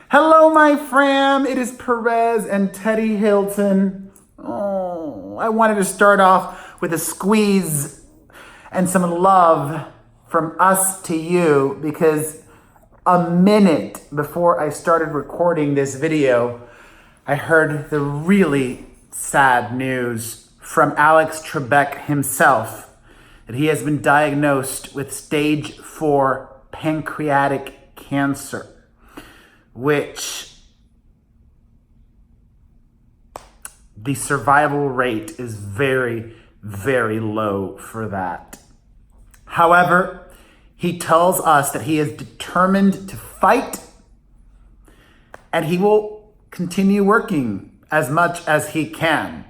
Hello, my fam. It is Perez and Teddy Hilton. Oh, I wanted to start off with a squeeze and some love from us to you because a minute before I started recording this video, I heard the really sad news from Alex Trebek himself that he has been diagnosed with stage 4 pancreatic cancer, which the survival rate is very, very low for that. However, he tells us that he is determined to fight and he will continue working as much as he can.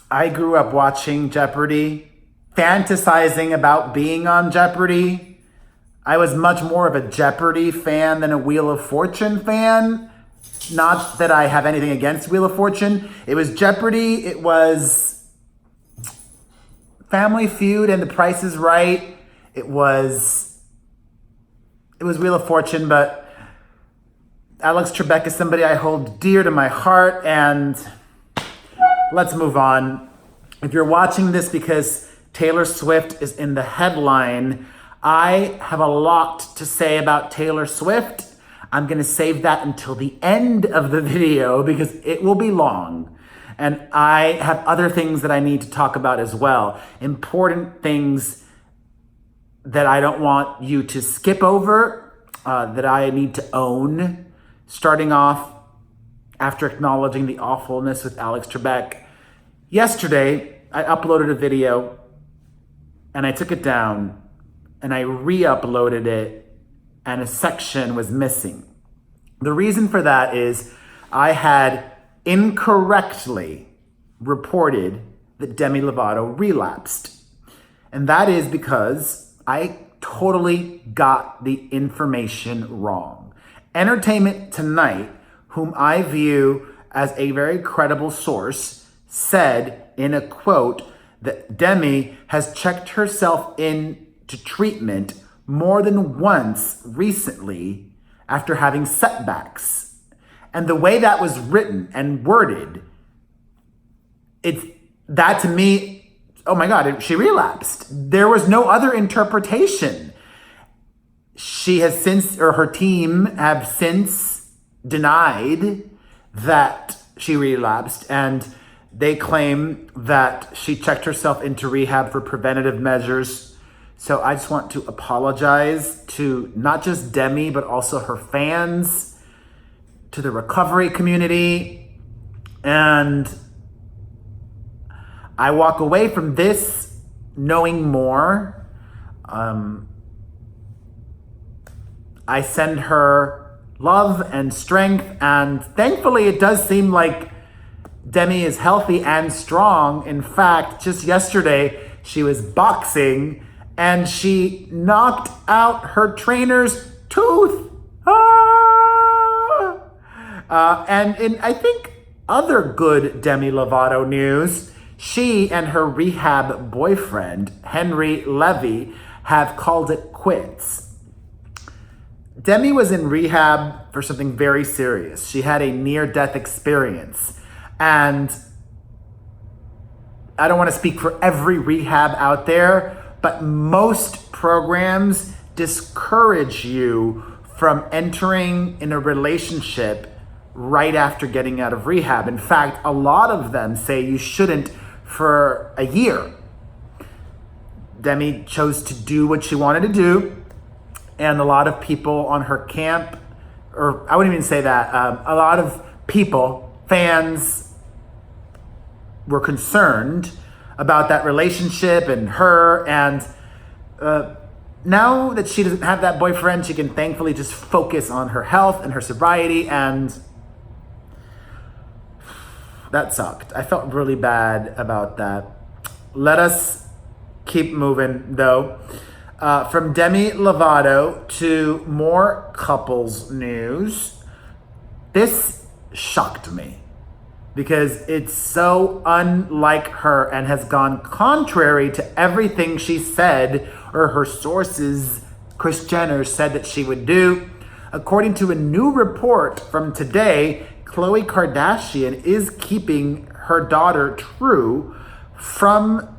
I grew up watching Jeopardy, fantasizing about being on Jeopardy. I was much more of a Jeopardy fan than a Wheel of Fortune fan. Not that I have anything against Wheel of Fortune. It was Jeopardy, it was Family Feud and The Price is Right. It was Wheel of Fortune, but Alex Trebek is somebody I hold dear to my heart, and let's move on. If you're watching this because Taylor Swift is in the headline, I have a lot to say about Taylor Swift. I'm gonna save that until the end of the video because it will be long. And I have other things that I need to talk about as well. Important things that I don't want you to skip over, that I need to own. Starting off, after acknowledging the awfulness with Alex Trebek, yesterday I uploaded a video and I took it down and I re-uploaded it and a section was missing. The reason for that is I had incorrectly reported that Demi Lovato relapsed. And that is because I totally got the information wrong. Entertainment Tonight, whom I view as a very credible source, said in a quote that Demi has checked herself into treatment more than once recently after having setbacks. And the way that was written and worded, that to me, oh my God, she relapsed. There was no other interpretation. She has since, or her team have since denied that she relapsed, and they claim that she checked herself into rehab for preventative measures. So I just want to apologize to not just Demi, but also her fans, to the recovery community. And I walk away from this knowing more. I send her love and strength, and thankfully it does seem like Demi is healthy and strong. In fact, just yesterday she was boxing and she knocked out her trainer's tooth. And in, I think, other good Demi Lovato news, she and her rehab boyfriend, Henry Levy, have called it quits. Demi was in rehab for something very serious. She had a near-death experience. And I don't want to speak for every rehab out there, but most programs discourage you from entering in a relationship right after getting out of rehab. In fact, a lot of them say you shouldn't for a year. Demi chose to do what she wanted to do, and a lot of people on her camp, or I wouldn't even say that, a lot of people, fans, were concerned about that relationship and her, and now that she doesn't have that boyfriend, she can thankfully just focus on her health and her sobriety, and that sucked. I felt really bad about that. Let us keep moving though. From Demi Lovato to more couples news. This shocked me because it's so unlike her and has gone contrary to everything she said or her sources Kris Jenner said that she would do. According to a new report from today, Khloe Kardashian is keeping her daughter True from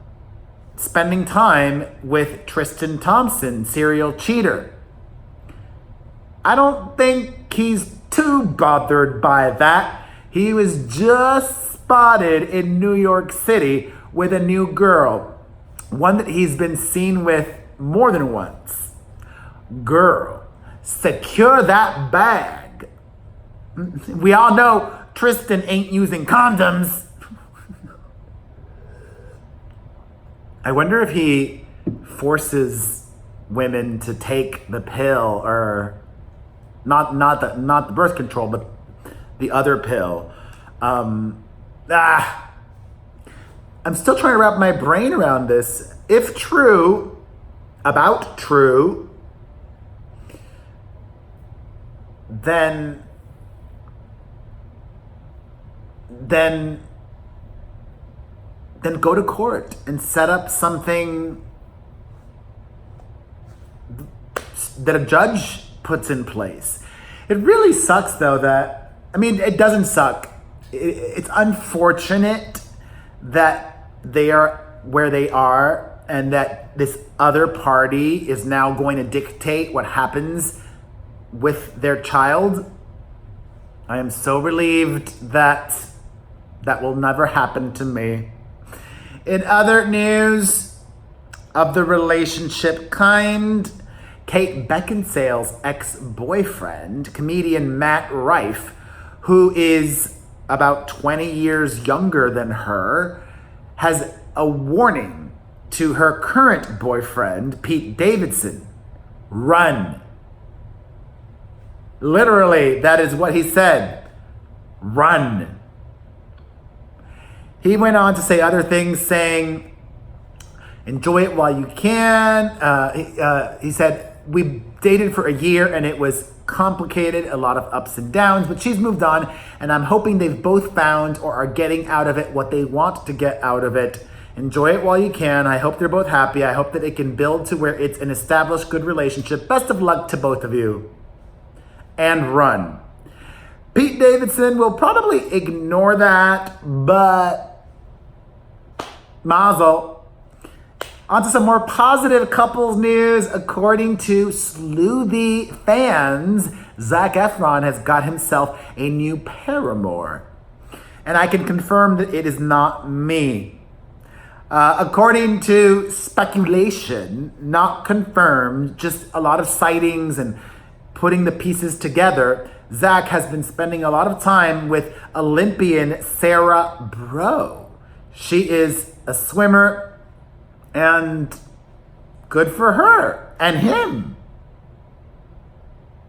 spending time with Tristan Thompson, serial cheater. I don't think he's too bothered by that. He was just spotted in New York City with a new girl, one that he's been seen with more than once. Girl, secure that bag. We all know Tristan ain't using condoms. I wonder if he forces women to take the pill, or not the birth control, but the other pill. I'm still trying to wrap my brain around this. If true, about true, then go to court and set up something that a judge puts in place. It really sucks though that, I mean, it doesn't suck. It's unfortunate that they are where they are and that this other party is now going to dictate what happens with their child. I am so relieved that that will never happen to me. In other news of the relationship kind, Kate Beckinsale's ex-boyfriend, comedian Matt Rife, who is about 20 years younger than her, has a warning to her current boyfriend, Pete Davidson. Run. Literally, that is what he said. Run. He went on to say other things, saying, enjoy it while you can. He said, we dated for a year and it was complicated, a lot of ups and downs, but she's moved on and I'm hoping they've both found or are getting out of it what they want to get out of it. Enjoy it while you can. I hope they're both happy. I hope that it can build to where it's an established good relationship. Best of luck to both of you. And run. Pete Davidson will probably ignore that, but mazel. On to some more positive couples news. According to sleuthy fans, ZAC Efron has got himself a new paramour. And I can confirm that it is not me. According to speculation, not confirmed, just a lot of sightings and putting the pieces together, ZAC has been spending a lot of time with Olympian Sarah Bro. She is a swimmer, and good for her and him.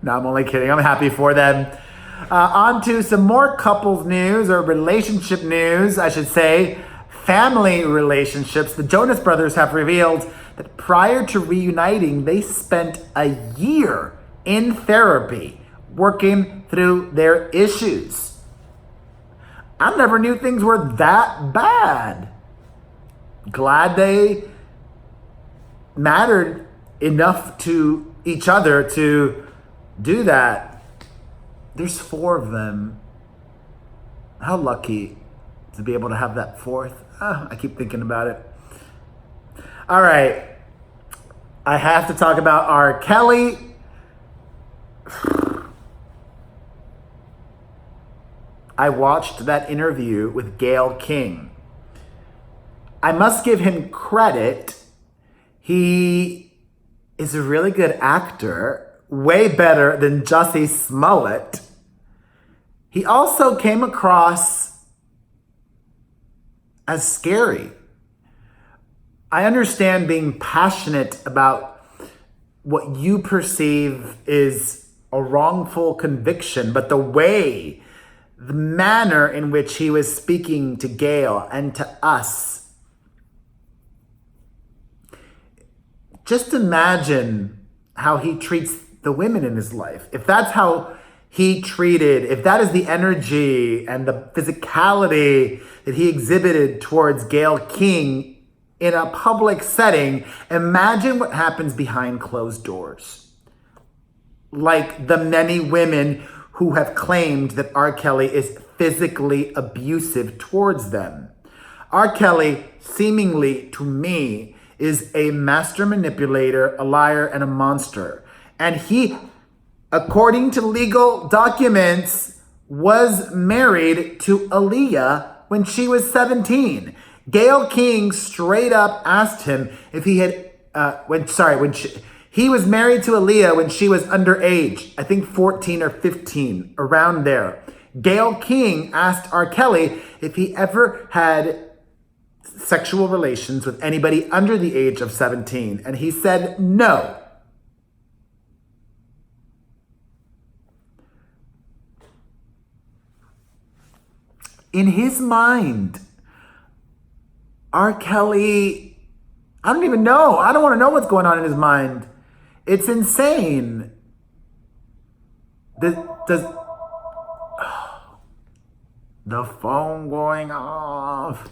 No, I'm only kidding. I'm happy for them. On to some more couples news, or relationship news, I should say. Family relationships. The Jonas Brothers have revealed that prior to reuniting, they spent a year in therapy working through their issues. I never knew things were that bad. Glad they mattered enough to each other to do that. There's 4 of them. How lucky to be able to have that 4th. I keep thinking about it. All right. I have to talk about R. Kelly. I watched that interview with Gayle King. I must give him credit. He is a really good actor, way better than Jussie Smollett. He also came across as scary. I understand being passionate about what you perceive is a wrongful conviction, but the manner in which he was speaking to Gayle and to us, just imagine how he treats the women in his life. If that's how he treated, if that is the energy and the physicality that he exhibited towards Gayle King in a public setting, imagine what happens behind closed doors. Like the many women who have claimed that R. Kelly is physically abusive towards them. R. Kelly, seemingly to me, is a master manipulator, a liar, and a monster. And he, according to legal documents, was married to Aaliyah when she was 17. Gayle King straight up asked him if he had, he was married to Aaliyah when she was underage, I think 14 or 15, around there. Gayle King asked R. Kelly if he ever had sexual relations with anybody under the age of 17, and he said no. In his mind, R. Kelly, I don't even know. I don't want to know what's going on in his mind. It's insane. The phone going off.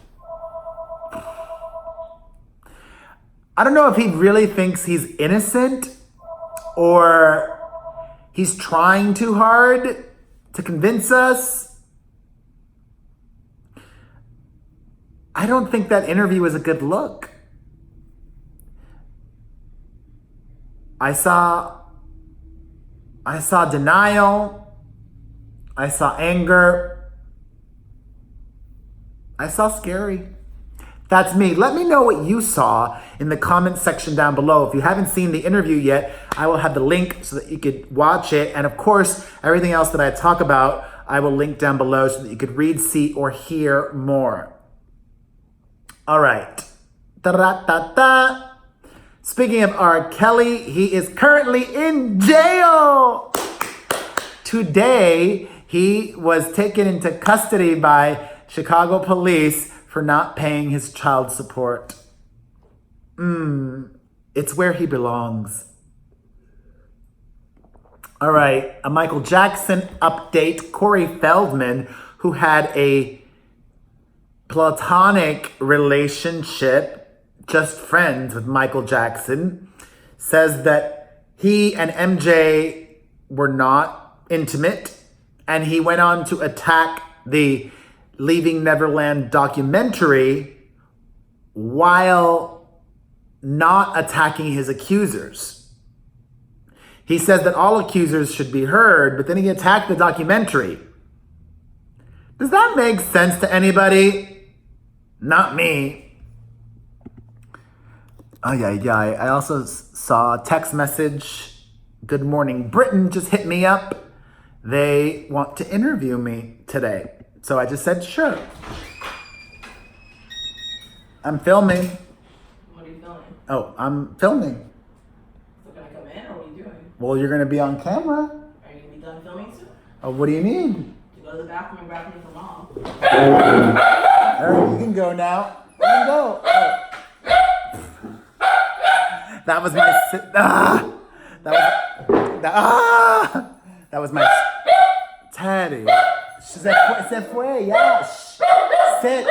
I don't know if he really thinks he's innocent or he's trying too hard to convince us. I don't think that interview was a good look. I saw denial. I saw anger. I saw scary. That's me. Let me know what you saw in the comment section down below. If you haven't seen the interview yet, I will have the link so that you could watch it. And of course, everything else that I talk about, I will link down below so that you could read, see, or hear more. All right. Da-da-da-da. Speaking of R. Kelly, he is currently in jail. Today, he was taken into custody by Chicago police for not paying his child support. It's where he belongs. All right, a Michael Jackson update. Corey Feldman, who had a platonic relationship, just friends with Michael Jackson, says that he and MJ were not intimate, and he went on to attack the Leaving Neverland documentary while not attacking his accusers. He says that all accusers should be heard, but then he attacked the documentary. Does that make sense to anybody? Not me. I also saw a text message. Good Morning Britain just hit me up. They want to interview me today. So I just said, sure. I'm filming. What are you filming? Oh, I'm filming. We're gonna come in, or what are you doing? Well, you're going to be on camera. Are you gonna be done filming soon? Oh, what do you need? To go to the bathroom and grab me from mom. All right, you can go now. You can go. Oh. That was my... That was my... Teddy. Se fue, ya. Sit,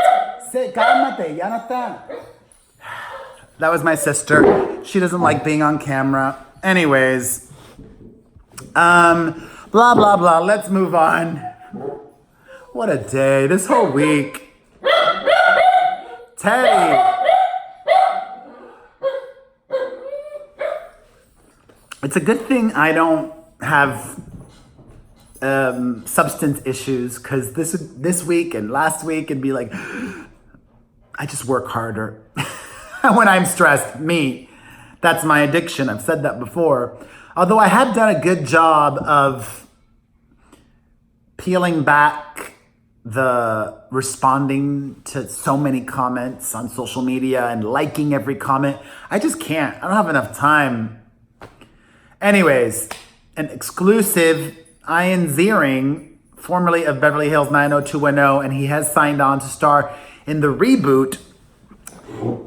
cálmate, ya no está. That was my sister. She doesn't like being on camera. Anyways. Blah, blah, blah. Let's move on. What a day. This whole week. Teddy. It's a good thing I don't have substance issues, because this week and last week and be like, I just work harder when I'm stressed. Me, that's my addiction. I've said that before. Although I had done a good job of peeling back the responding to so many comments on social media and liking every comment. I just can't. I don't have enough time. Anyways, an exclusive. Ian Ziering, formerly of Beverly Hills 90210, and he has signed on to star in the reboot.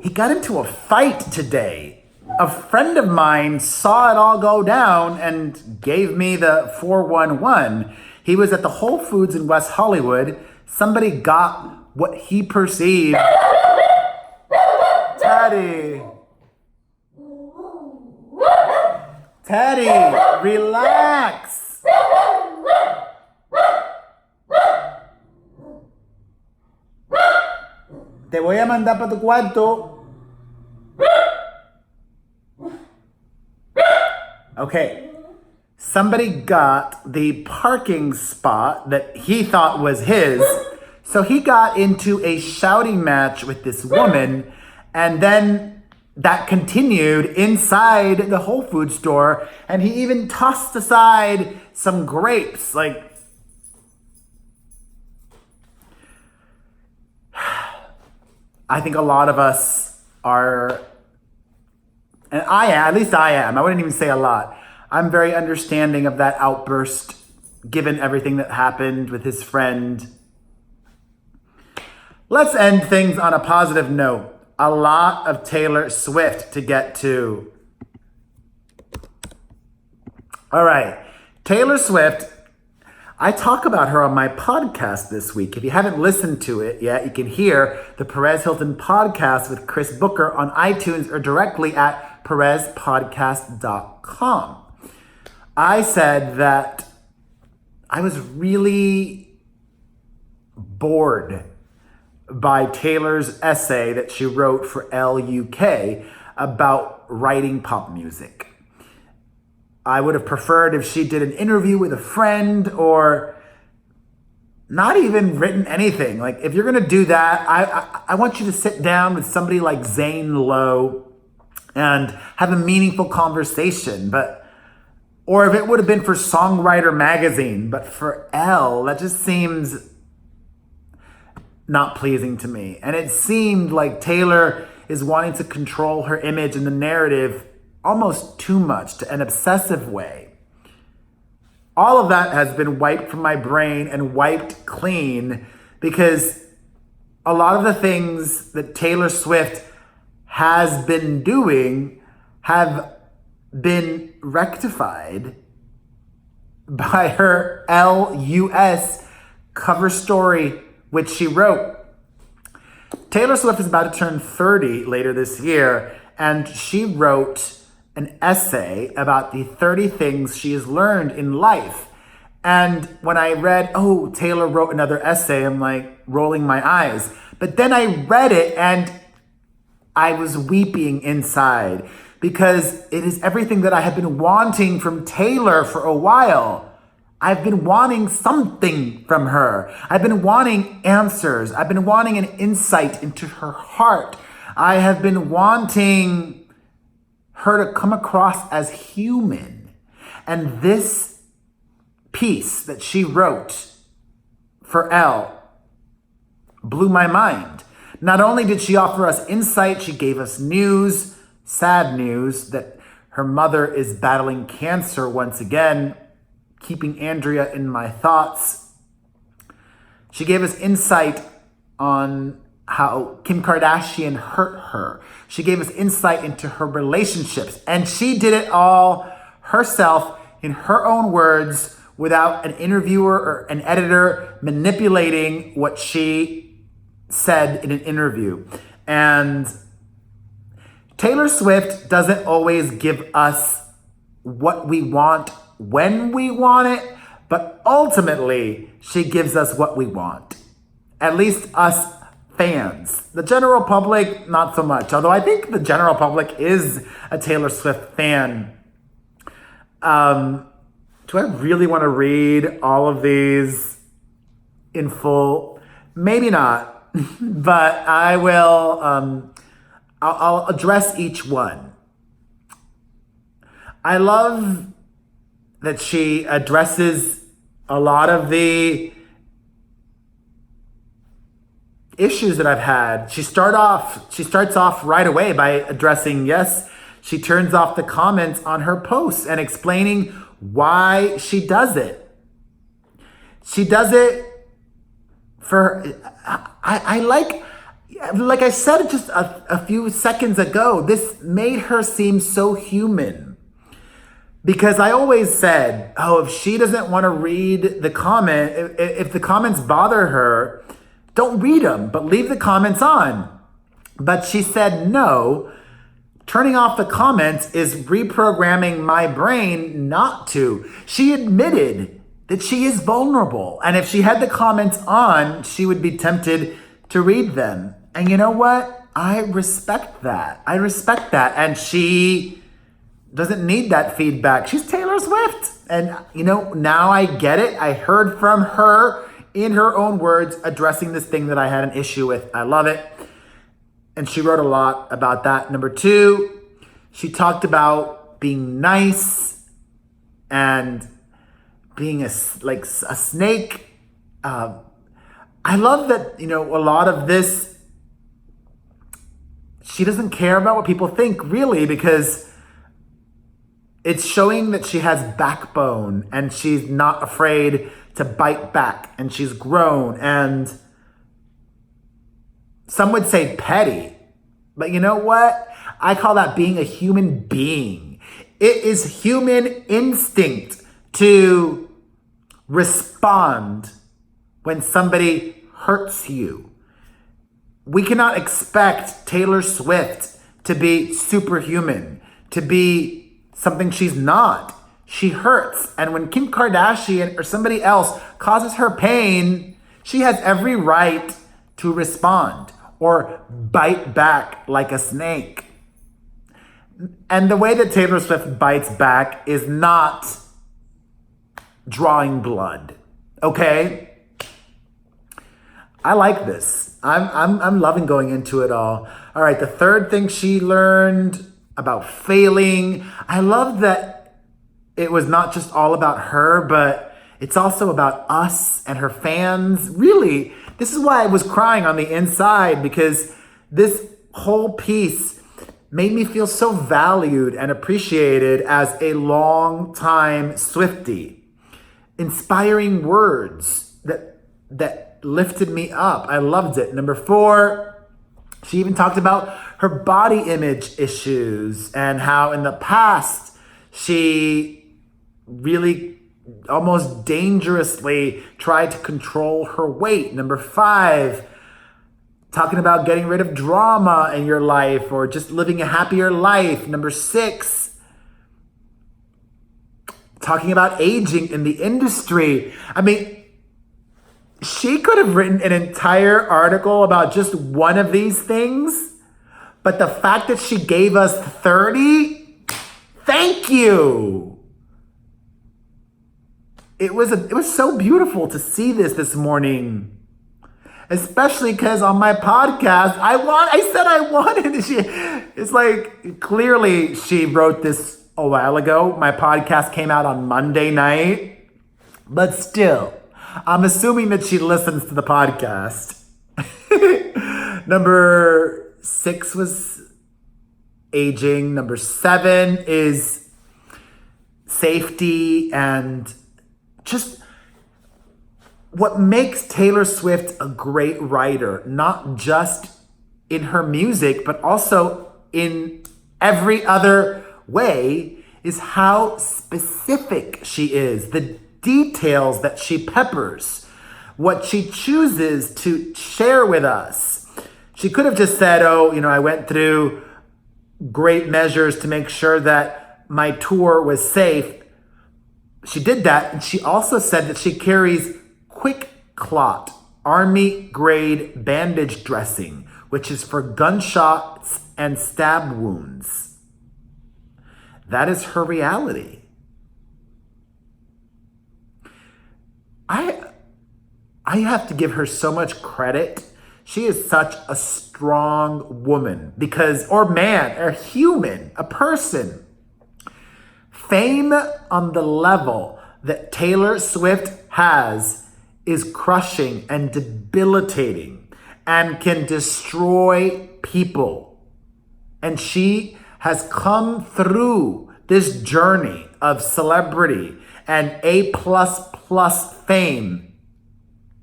He got into a fight today. A friend of mine saw it all go down and gave me the 411. He was at the Whole Foods in West Hollywood. Somebody got what he perceived. Teddy. Teddy, relax. Te voy a mandar para tu cuarto. Okay. Somebody got the parking spot that he thought was his. So he got into a shouting match with this woman, and then that continued inside the Whole Foods store, and he even tossed aside some grapes. Like, I think a lot of us are, and I am, at least I am, I wouldn't even say a lot. I'm very understanding of that outburst, given everything that happened with his friend. Let's end things on a positive note. A lot of Taylor Swift to get to. All right. Taylor Swift, I talk about her on my podcast this week. If you haven't listened to it yet, you can hear the Perez Hilton podcast with Chris Booker on iTunes or directly at perezpodcast.com. I said that I was really bored by Taylor's essay that she wrote for Elle UK about writing pop music. I would have preferred if she did an interview with a friend or not even written anything. Like, if you're going to do that, I want you to sit down with somebody like Zane Lowe and have a meaningful conversation. Or if it would have been for Songwriter Magazine, but for Elle, that just seems not pleasing to me. And it seemed like Taylor is wanting to control her image and the narrative almost too much, to an obsessive way. All of that has been wiped from my brain and wiped clean, because a lot of the things that Taylor Swift has been doing have been rectified by her Elle US cover story, which she wrote. Taylor Swift is about to turn 30 later this year, and she wrote an essay about the 30 things she has learned in life. And when I read, oh, Taylor wrote another essay, I'm like rolling my eyes. But then I read it and I was weeping inside, because it is everything that I have been wanting from Taylor for a while. I've been wanting something from her. I've been wanting answers. I've been wanting an insight into her heart. I have been wanting her to come across as human. And this piece that she wrote for Elle blew my mind. Not only did she offer us insight, she gave us news, sad news, that her mother is battling cancer once again, keeping Andrea in my thoughts. She gave us insight on how Kim Kardashian hurt her. She gave us insight into her relationships, and she did it all herself in her own words, without an interviewer or an editor manipulating what she said in an interview. And Taylor Swift doesn't always give us what we want when we want it, but ultimately she gives us what we want. At least us fans. The general public, not so much. Although I think the general public is a Taylor Swift fan. Do I really want to read all of these in full? Maybe not, but I will. I'll address each one. I love that she addresses a lot of the issues that I've had. She starts off right away by addressing, yes, she turns off the comments on her posts and explaining why she does it. She does it for, I like I said just a few seconds ago, this made her seem so human. Because I always said, oh, if she doesn't want to read the comment, if the comments bother her, don't read them, but leave the comments on. But she said no. Turning off the comments is reprogramming my brain not to. She admitted that she is vulnerable. And if she had the comments on, she would be tempted to read them. And you know what? I respect that. I respect that. And she doesn't need that feedback. She's Taylor Swift. And now I get it. I heard from her in her own words addressing this thing that I had an issue with. I love it. And she wrote a lot about that. Number 2, she talked about being nice and being a snake. I love that, a lot of this, she doesn't care about what people think really, because it's showing that she has backbone and she's not afraid to bite back, and she's grown, and some would say petty, but you know what? I call that being a human being. It is human instinct to respond when somebody hurts you. We cannot expect Taylor Swift to be superhuman, to be something she's not. She hurts. And when Kim Kardashian or somebody else causes her pain, she has every right to respond or bite back like a snake. And the way that Taylor Swift bites back is not drawing blood. Okay? I like this. I'm loving going into it all. All right, the third thing she learned about failing. I love that it was not just all about her, but it's also about us and her fans. Really, this is why I was crying on the inside, because this whole piece made me feel so valued and appreciated as a long-time Swiftie. Inspiring words that lifted me up. I loved it. Number 4, she even talked about her body image issues and how in the past she really almost dangerously tried to control her weight. Number 5, talking about getting rid of drama in your life or just living a happier life. Number 6, talking about aging in the industry. I mean, she could have written an entire article about just one of these things, but the fact that she gave us 30, thank you. It was so beautiful to see this morning, especially because on my podcast, I said I wanted. It's like, clearly she wrote this a while ago. My podcast came out on Monday night, but still, I'm assuming that she listens to the podcast. Number 6 was aging. Number 7 is safety and just what makes Taylor Swift a great writer, not just in her music, but also in every other way, is how specific she is. The details that she peppers, what she chooses to share with us. She could have just said, I went through great measures to make sure that my tour was safe. She did that, and she also said that she carries quick clot, army grade bandage dressing, which is for gunshots and stab wounds. That is her reality. I have to give her so much credit. She is such a strong woman or man, a human, a person. Fame on the level that Taylor Swift has is crushing and debilitating and can destroy people. And she has come through this journey of celebrity and A++ fame,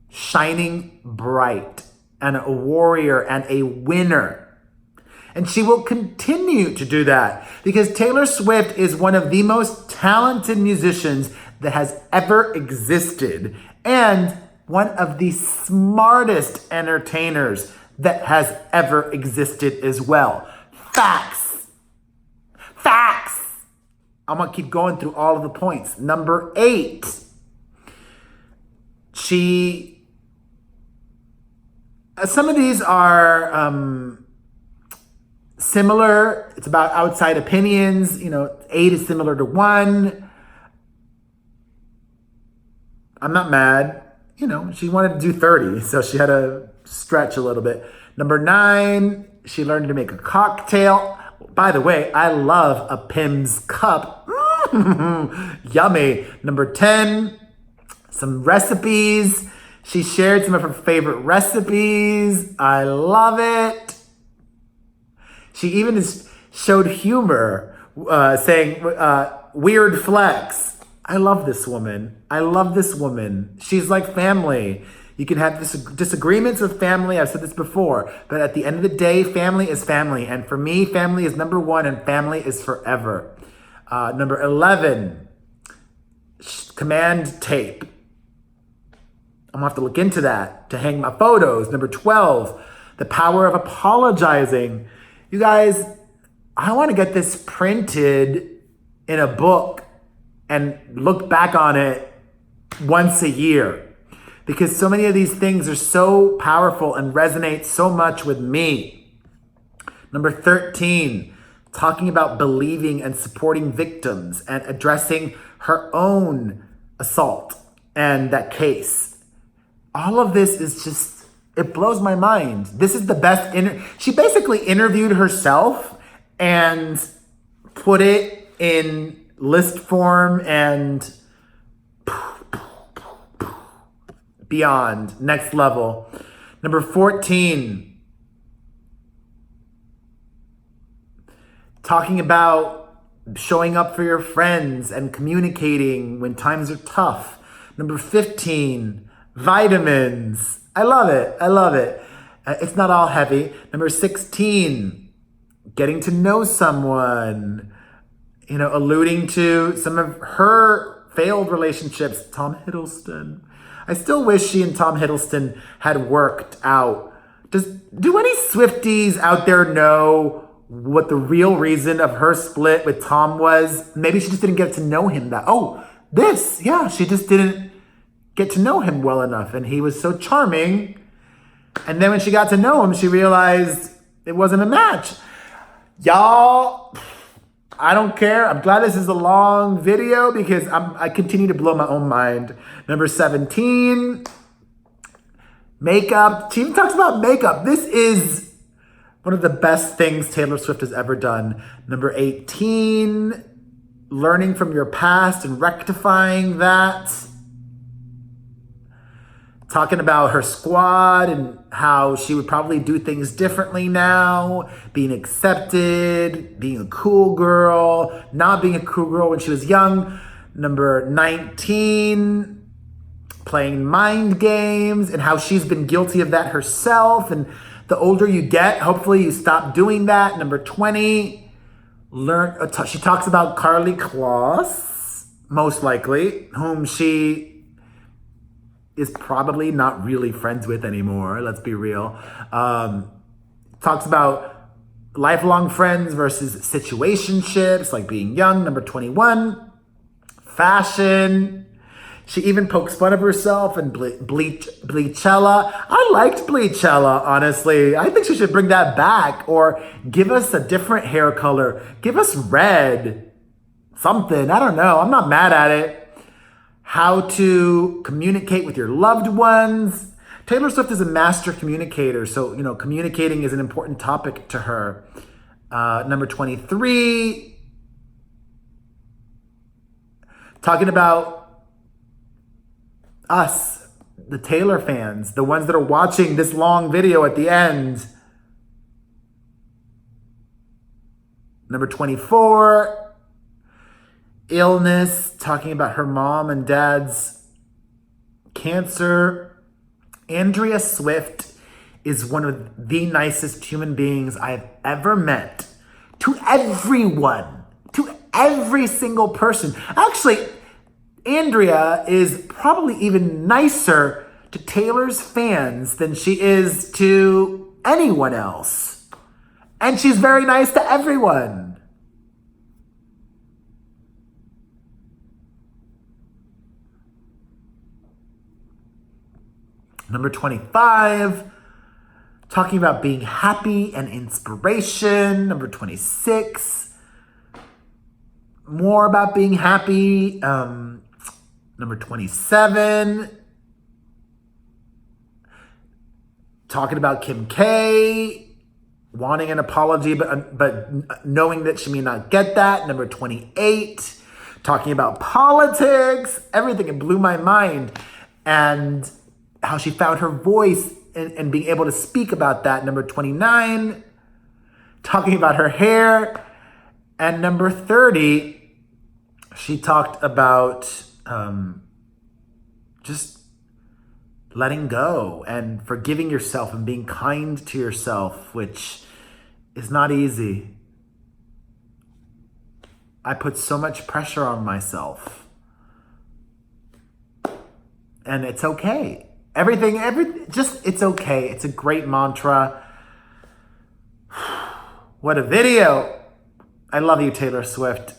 shining bright, and a warrior and a winner. And she will continue to do that because Taylor Swift is one of the most talented musicians that has ever existed and one of the smartest entertainers that has ever existed as well. Facts. Facts. I'm going to keep going through all of the points. Number 8. Some of these are similar. It's about outside opinions. 8 is similar to 1. I'm not mad. She wanted to do 30, so she had to stretch a little bit. Number 9, she learned to make a cocktail. By the way, I love a Pim's cup. Yummy. Number 10, some recipes. She shared some of her favorite recipes. I love it. She even showed humor, saying weird flex. I love this woman. I love this woman. She's like family. You can have disagreements with family. I've said this before. But at the end of the day, family is family. And for me, family is number 1 and family is forever. Number 11, command tape. I'm going to have to look into that to hang my photos. Number 12, the power of apologizing. You guys, I want to get this printed in a book and look back on it once a year, because so many of these things are so powerful and resonate so much with me. Number 13, talking about believing and supporting victims and addressing her own assault and that case. All of this is just, it blows my mind. This is the best. She basically interviewed herself and put it in list form and beyond. Next level. Number 14. Talking about showing up for your friends and communicating when times are tough. Number 15. Vitamins. I love it. I love it. It's not all heavy. Number 16. Getting to know someone. Alluding to some of her failed relationships. Tom Hiddleston. I still wish she and Tom Hiddleston had worked out. Do any Swifties out there know what the real reason of her split with Tom was? Maybe she just didn't get to know him she just didn't get to know him well enough. And he was so charming. And then when she got to know him, she realized it wasn't a match. Y'all, I don't care. I'm glad this is a long video because I continue to blow my own mind. Number 17, makeup. She even talks about makeup. This is one of the best things Taylor Swift has ever done. Number 18, learning from your past and rectifying that. Talking about her squad and how she would probably do things differently now, being accepted, being a cool girl, not being a cool girl when she was young. Number 19, playing mind games and how she's been guilty of that herself. And the older you get, hopefully you stop doing that. Number 20, she talks about Karlie Kloss, most likely, whom she is probably not really friends with anymore. Let's be real. Talks about lifelong friends versus situationships, like being young. Number 21, fashion. She even pokes fun of herself and Bleachella. I liked Bleachella, honestly. I think she should bring that back or give us a different hair color. Give us red. Something. I don't know. I'm not mad at it. How to communicate with your loved ones. Taylor Swift is a master communicator, so communicating is an important topic to her. Number 23, talking about us, the Taylor fans, the ones that are watching this long video at the end. Number 24, illness, talking about her mom and dad's cancer. Andrea Swift is one of the nicest human beings I've ever met. To everyone, to every single person. Actually, Andrea is probably even nicer to Taylor's fans than she is to anyone else. And she's very nice to everyone. Number 25, talking about being happy and inspiration. Number 26, more about being happy. Number 27, talking about Kim K, wanting an apology, but knowing that she may not get that. Number 28, talking about politics, everything. It blew my mind. And how she found her voice and being able to speak about that. Number 29, talking about her hair. And number 30, she talked about just letting go and forgiving yourself and being kind to yourself, which is not easy. I put so much pressure on myself. And it's okay. It's okay. It's a great mantra. What a video. I love you, Taylor Swift.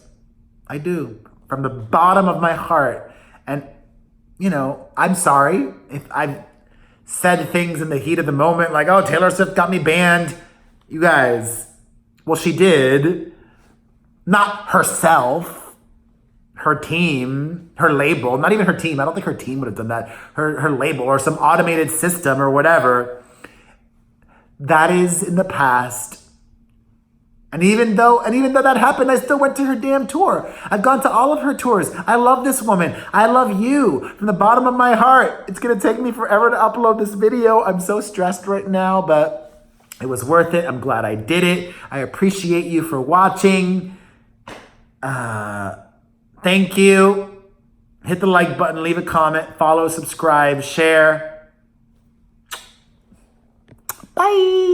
I do. From the bottom of my heart. And, I'm sorry if I've said things in the heat of the moment like, oh, Taylor Swift got me banned. You guys, well, she did. Not herself. Her team, her label, not even her team. I don't think her team would have done that. Her label or some automated system or whatever. That is in the past. And even though that happened, I still went to her damn tour. I've gone to all of her tours. I love this woman. I love you from the bottom of my heart. It's going to take me forever to upload this video. I'm so stressed right now, but it was worth it. I'm glad I did it. I appreciate you for watching. Thank you. Hit the like button, leave a comment, follow, subscribe, share. Bye.